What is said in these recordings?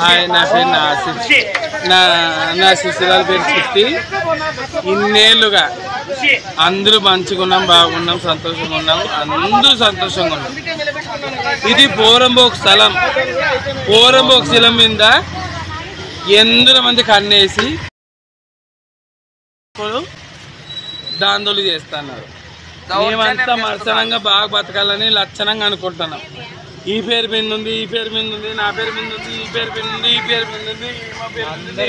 నా పేరు నా శిశురాల పేరు చిట్టి. ఇన్నేళ్ళుగా అందరూ మంచిగున్నాం, బాగున్నాం, సంతోషంగా ఉన్నాం, అందరూ సంతోషంగా ఉన్నాం. ఇది పోరంబోక్ స్థలం. పోరంబోక్ స్థలం మీద ఎందరో మంది కన్నేసి దాందోళన చేస్తున్నారు. మేమంతా మర్చనంగా బాగా బతకాలని లక్షణంగా అనుకుంటున్నాం. ఈ పేరు మీద ఉంది, ఈ పేరు మీద ఉంది, నా పేరు మీద ఉంది, ఈ పేరు మీద ఉంది, ఈ పేరు మీద ఉంది, మా పేరు మీద ఉంది.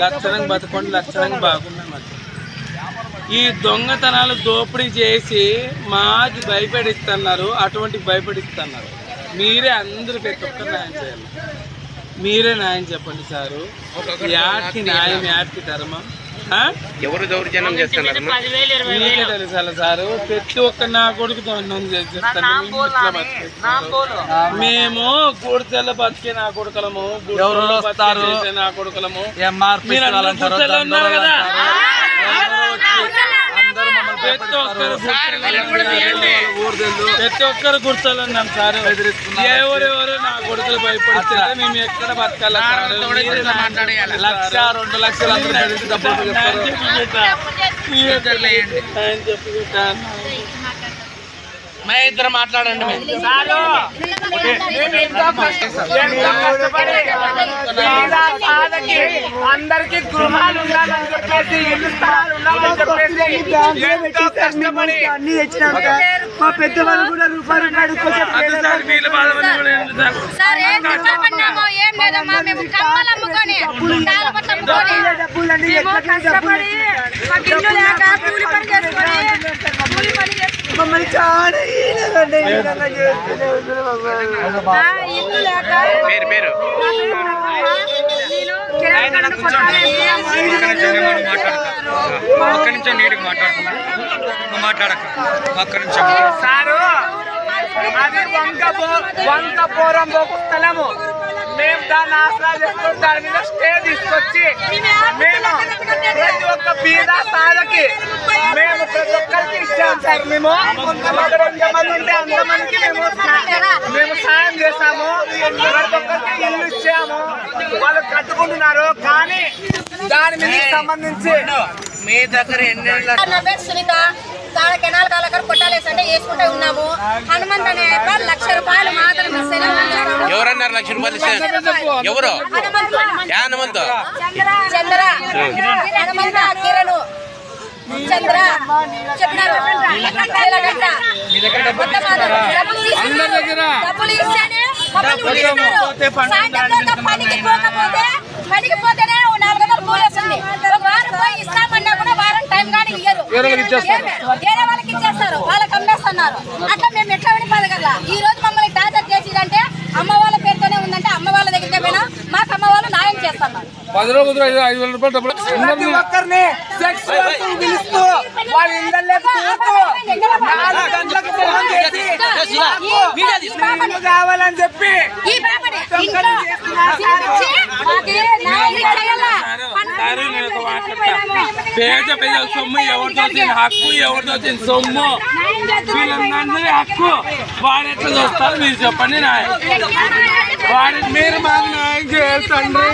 లక్షణంగా బతకండి, లక్షణంగా బాగున్నాం. ఈ దొంగతనాలు దోపిడీ చేసి మాది భయపడిస్తున్నారు, అటువంటి భయపడిస్తున్నారు. మీరే అందరూ ప్రతి ఒక్కరు న్యాయం చేయాలి. మీరే న్యాయం చెప్పండి సారు. యాటికి న్యాయం, యాటికి ధర్మం? ఎవరు దౌర్జన్యం చేస్తున్నారు మీకే తెలుసాలి సారు. ప్రతి ఒక్క నా కొడుకు దౌర్జన్యం చేస్తాను. మేము గూడిచెల్ల బతికే నా కొడుకులము, నా కొడుకులము. ఉన్నారు కదా, ప్రతి ఒక్కరు కూర్చోవాలన్నాం సార్. ఎవరెవరు నా కొడుకులు భయపడితే మేము ఎక్కడ బతకాలి? 1,00,000 2 లక్షలు ఇద్దరు మాట్లాడండి. అందరికి గృహాలు ఉండాలని చెప్పేసి, ఇల్లు స్థలాలు ఉండాలని చెప్పేసి అన్ని తెచ్చినాక మా పెద్దవాళ్ళు కూడా రూపాయలు మమ్మల్ని చాలా ఒక్క నిమిషం నీటికి మాట్లాడక ఒక్క నిమిషం సారు. అది వంక పోరంబోకు స్థలము. మేము దాన్ని ఆసరా చేసుకుని దాని మీద స్టే తీసుకొచ్చి మేము ప్రతి ఒక్క బీద సాధకి మేము ప్రతి ఒక్కరికి ఇచ్చాము సార్. మేము ఎంతమంది ఉంటే అంతమందికి మేము సాయం చేస్తాము. ప్రతి ఒక్కరికి ఇల్లు ఇచ్చాము, వాళ్ళు కట్టుకుంటున్నారు. కానీ దాని మీద సంబంధించి మీ దగ్గర ఎన్ని సునీత కెనాల్ కాలకర్ కొట్టాలేసంటే వేసుకుంటే ఉన్నాము. హనుమంత్ అనే ₹1,00,000 మాత్రమే. ఎవరన్నారు ₹1,00,000? ఎవరు? హనుమంత్ చంద్ర, హనుమంత, కిరణ్, చంద్ర చెప్పినారు. డబ్బులు ఇస్తేనే పనికి పోతేనే 400 కూలి వస్తుంది. వారం పోయి ఇస్తామన్నా కూడా వారం టైం కానీ ఇయ్యరు. వేరే వాళ్ళకి ఇచ్చేస్తారు, వాళ్ళకి అమ్మేస్తున్నారు. అట్లా మేము ఎట్లా పడి పదగల. ఈ రోజు మమ్మల్ని టార్చర్ చేసిదంటే అమ్మ వాళ్ళ పేరుతోనే ఉందంటే అమ్మ వాళ్ళ దగ్గరికి పోయినా మాకు అమ్మ వాళ్ళు న్యాయం చేస్తున్నారు. 10 రోజులు 5,000 రూపాయలు డబ్బులు ప్రతి ఒక్కరిని సెక్స్ పిలుస్తూ వాళ్ళ ఇళ్ళకి కావాలని చెప్పి పేద ప్రజల సొమ్ము ఎవరితో వచ్చిన హక్కు, ఎవరితో వచ్చిన సొమ్ము వీళ్ళందరి హక్కు. వాడు ఎట్లా చూస్తారు మీరు చెప్పండి. వాడికి మీరు మాకు న్యాయం చేయాలి తండ్రి.